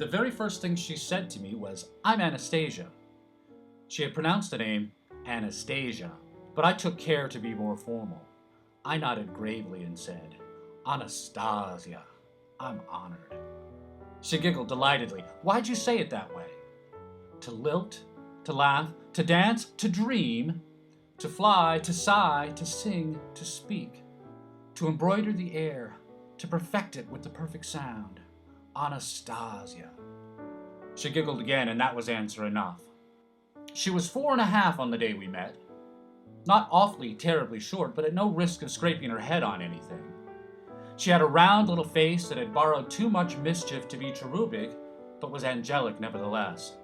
The very first thing she said to me was, "I'm Anastasia." She had pronounced the name Anastasia, but I took care to be more formal. I nodded gravely and said, "Anastasia, I'm honored." She giggled delightedly. "Why'd you say it that way?" To lilt, to laugh, to dance, to dream, to fly, to sigh, to sing, to speak, to embroider the air, to perfect it with the perfect sound. Anastasia. She giggled again, and that was answer enough. She was 4.5 on the day we met. Not awfully terribly short, but at no risk of scraping her head on anything. She had a round little face that had borrowed too much mischief to be cherubic, but was angelic nevertheless.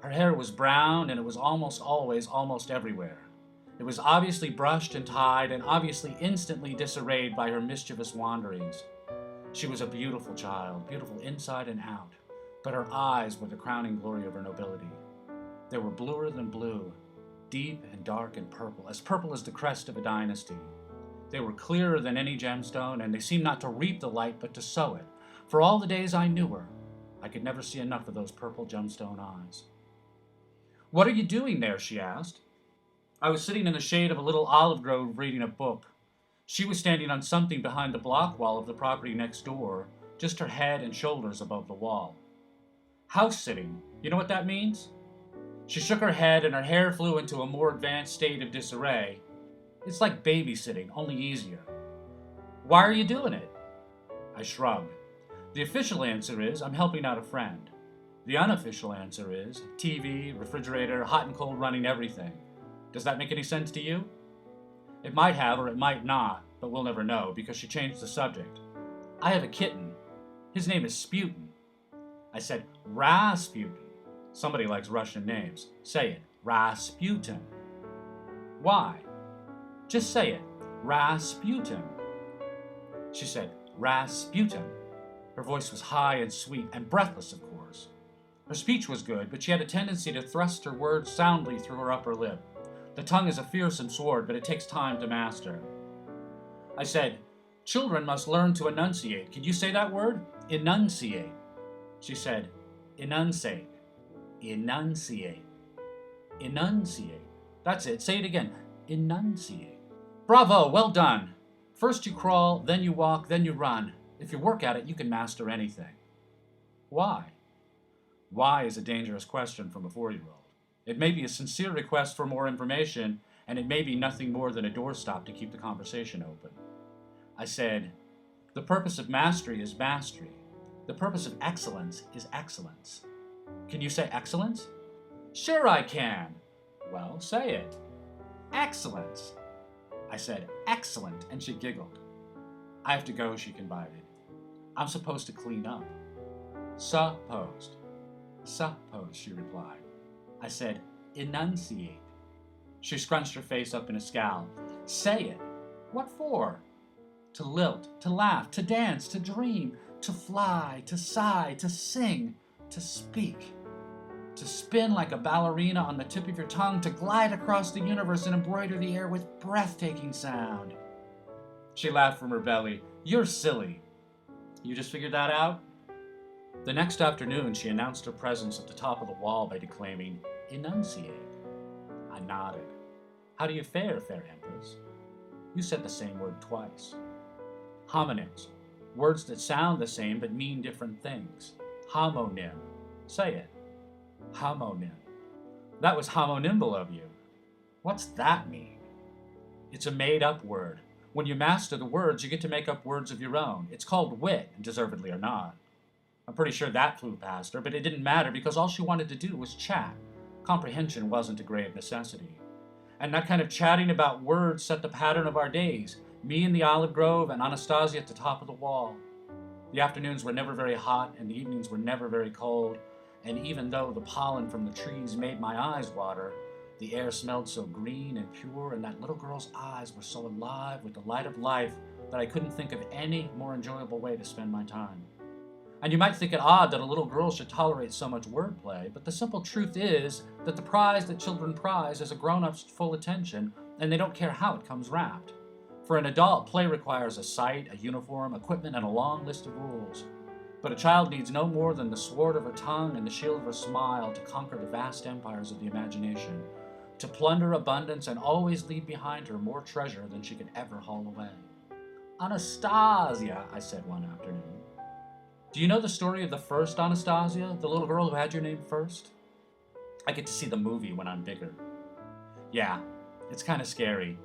Her hair was brown, and it was almost always almost everywhere. It was obviously brushed and tied, and obviously instantly disarrayed by her mischievous wanderings. She was a beautiful child, beautiful inside and out, but her eyes were the crowning glory of her nobility. They were bluer than blue, deep and dark and purple as the crest of a dynasty. They were clearer than any gemstone, and they seemed not to reap the light but to sow it. For all the days I knew her, I could never see enough of those purple gemstone eyes. "What are you doing there?" she asked. I was sitting in the shade of a little olive grove reading a book. She was standing on something behind the block wall of the property next door, just her head and shoulders above the wall. "House sitting. You know what that means?" She shook her head, and her hair flew into a more advanced state of disarray. "It's like babysitting, only easier." "Why are you doing it?" I shrugged. The official answer is, I'm helping out a friend. The unofficial answer is, TV, refrigerator, hot and cold running, everything. Does that make any sense to you? It might have, or it might not, but we'll never know, because she changed the subject. "I have a kitten. His name is Sputin." I said, "Rasputin." Somebody likes Russian names. Say it, Rasputin. "Why?" "Just say it, Rasputin." She said, "Rasputin." Her voice was high and sweet, and breathless, of course. Her speech was good, but she had a tendency to thrust her words soundly through her upper lip. The tongue is a fearsome sword, but it takes time to master. I said, "Children must learn to enunciate. Can you say that word? Enunciate." She said, "Enunciate. Enunciate. Enunciate. That's it. Say it again. Enunciate." "Bravo, well done. First you crawl, then you walk, then you run. If you work at it, you can master anything." Why? Why is a dangerous question from a 4-year-old. It may be a sincere request for more information, and it may be nothing more than a doorstop to keep the conversation open. I said, "The purpose of mastery is mastery. The purpose of excellence is excellence." "Can you say excellence?" "Sure I can." "Well, say it." "Excellence." I said, "Excellent," and she giggled. "I have to go," she confided. "I'm supposed to clean up." "Supposed." "Supposed," she replied. I said, "Enunciate." She scrunched her face up in a scowl. "Say it." "What for?" "To lilt, to laugh, to dance, to dream, to fly, to sigh, to sing, to speak, to spin like a ballerina on the tip of your tongue, to glide across the universe and embroider the air with breathtaking sound." She laughed from her belly. "You're silly." "You just figured that out?" The next afternoon, she announced her presence at the top of the wall by declaiming, "Enunciate." I nodded. "How do you fare, fair Empress?" "You said the same word twice." "Homonyms. Words that sound the same but mean different things. Homonym. Say it." "Homonym." "That was homonymble of you." "What's that mean?" "It's a made-up word. When you master the words, you get to make up words of your own. It's called wit, deservedly or not." I'm pretty sure that flew past her, but it didn't matter because all she wanted to do was chat. Comprehension wasn't a grave necessity. And that kind of chatting about words set the pattern of our days, me in the olive grove and Anastasia at the top of the wall. The afternoons were never very hot, and the evenings were never very cold, and even though the pollen from the trees made my eyes water, the air smelled so green and pure, and that little girl's eyes were so alive with the light of life that I couldn't think of any more enjoyable way to spend my time. And you might think it odd that a little girl should tolerate so much wordplay, but the simple truth is that the prize that children prize is a grown-up's full attention, and they don't care how it comes wrapped. For an adult, play requires a site, a uniform, equipment, and a long list of rules. But a child needs no more than the sword of her tongue and the shield of her smile to conquer the vast empires of the imagination, to plunder abundance and always leave behind her more treasure than she could ever haul away. Anastasia, I said one afternoon. Do you know the story of the first Anastasia, the little girl who had your name first? I get to see the movie when I'm bigger. Yeah, it's kind of scary.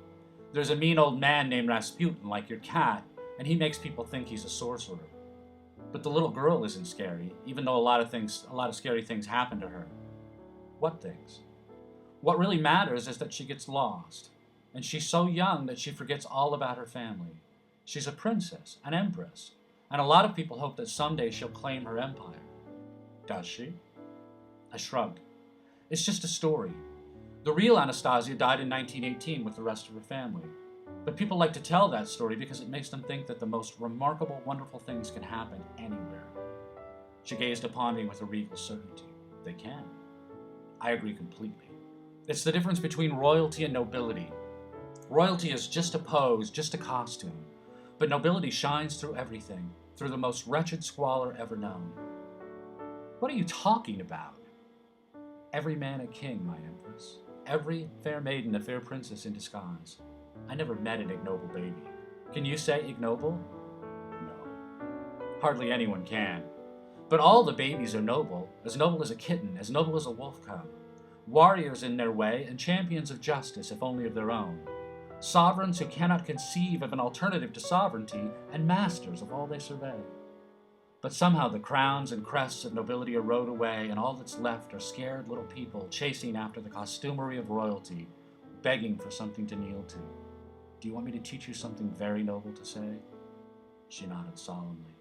There's a mean old man named Rasputin, like your cat, and he makes people think he's a sorcerer. But the little girl isn't scary, even though a lot of scary things happen to her. What things? What really matters is that she gets lost, and she's so young that she forgets all about her family. She's a princess, an empress, and a lot of people hope that someday she'll claim her empire. Does she? I shrugged. It's just a story. The real Anastasia died in 1918 with the rest of her family. But people like to tell that story because it makes them think that the most remarkable, wonderful things can happen anywhere. She gazed upon me with a regal certainty. They can. I agree completely. It's the difference between royalty and nobility. Royalty is just a pose, just a costume. But nobility shines through everything, through the most wretched squalor ever known. What are you talking about? Every man a king, my empress. Every fair maiden a fair princess in disguise. I never met an ignoble baby. Can you say ignoble? No. Hardly anyone can. But all the babies are noble as a kitten, as noble as a wolf cub. Warriors in their way and champions of justice, if only of their own. Sovereigns who cannot conceive of an alternative to sovereignty, and masters of all they survey. But somehow the crowns and crests of nobility erode away, and all that's left are scared little people chasing after the costumery of royalty, begging for something to kneel to. Do you want me to teach you something very noble to say? She nodded solemnly.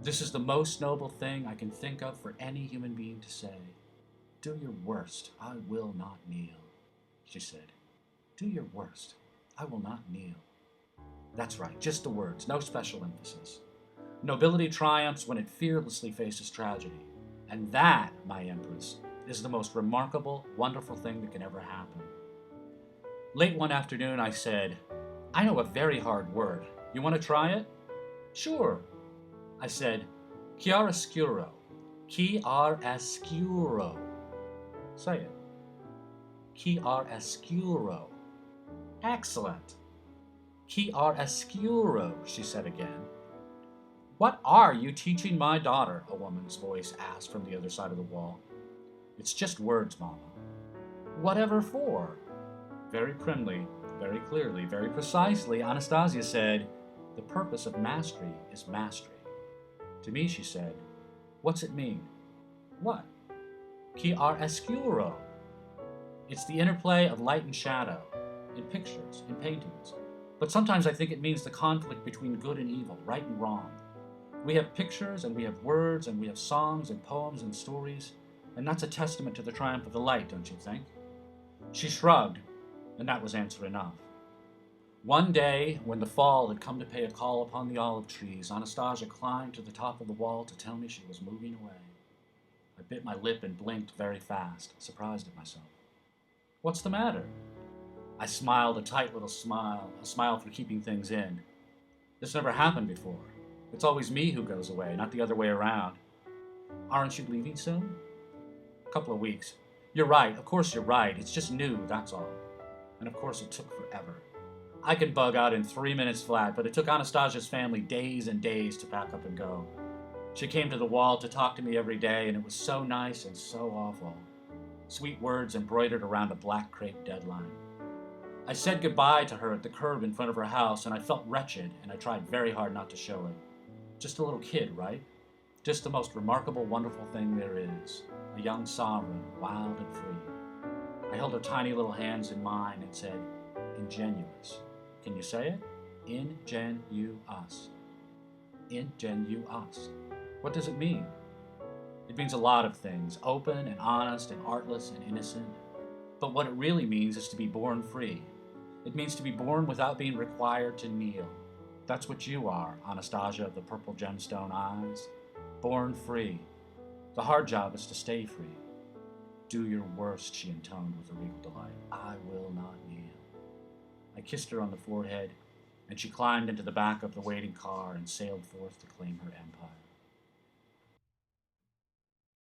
This is the most noble thing I can think of for any human being to say. Do your worst, I will not kneel, she said. Do your worst, I will not kneel. That's right, just the words, no special emphasis. Nobility triumphs when it fearlessly faces tragedy. And that, my empress, is the most remarkable, wonderful thing that can ever happen. Late one afternoon, I said, I know a very hard word. You want to try it? Sure. I said, chiaroscuro. Chiaroscuro. Say it. Chiaroscuro. Excellent. Chiaroscuro, she said again. What are you teaching my daughter? A woman's voice asked from the other side of the wall. It's just words, Mama. Whatever for? Very primly, very clearly, very precisely, Anastasia said, the purpose of mastery is mastery. To me, she said, what's it mean? What? Chiaroscuro. It's the interplay of light and shadow, in pictures, in paintings. But sometimes I think it means the conflict between good and evil, right and wrong. We have pictures, and we have words, and we have songs, and poems, and stories, and that's a testament to the triumph of the light, don't you think? She shrugged, and that was answer enough. One day, when the fall had come to pay a call upon the olive trees, Anastasia climbed to the top of the wall to tell me she was moving away. I bit my lip and blinked very fast, surprised at myself. What's the matter? I smiled a tight little smile, a smile for keeping things in. This never happened before. It's always me who goes away, not the other way around. Aren't you leaving soon? A couple of weeks. You're right, of course you're right. It's just new, that's all. And of course it took forever. I could bug out in 3 minutes flat, but it took Anastasia's family days and days to pack up and go. She came to the wall to talk to me every day, and it was so nice and so awful. Sweet words embroidered around a black crepe deadline. I said goodbye to her at the curb in front of her house, and I felt wretched, and I tried very hard not to show it. Just a little kid, right? Just the most remarkable, wonderful thing there is. A young sovereign, wild and free. I held her tiny little hands in mine and said, ingenuous. Can you say it? Ingenuous. Ingenuous. What does it mean? It means a lot of things, open and honest and artless and innocent. But what it really means is to be born free. It means to be born without being required to kneel. That's what you are, Anastasia of the purple gemstone eyes. Born free. The hard job is to stay free. Do your worst, she intoned with a regal delight. I will not kneel. I kissed her on the forehead, and she climbed into the back of the waiting car and sailed forth to claim her empire.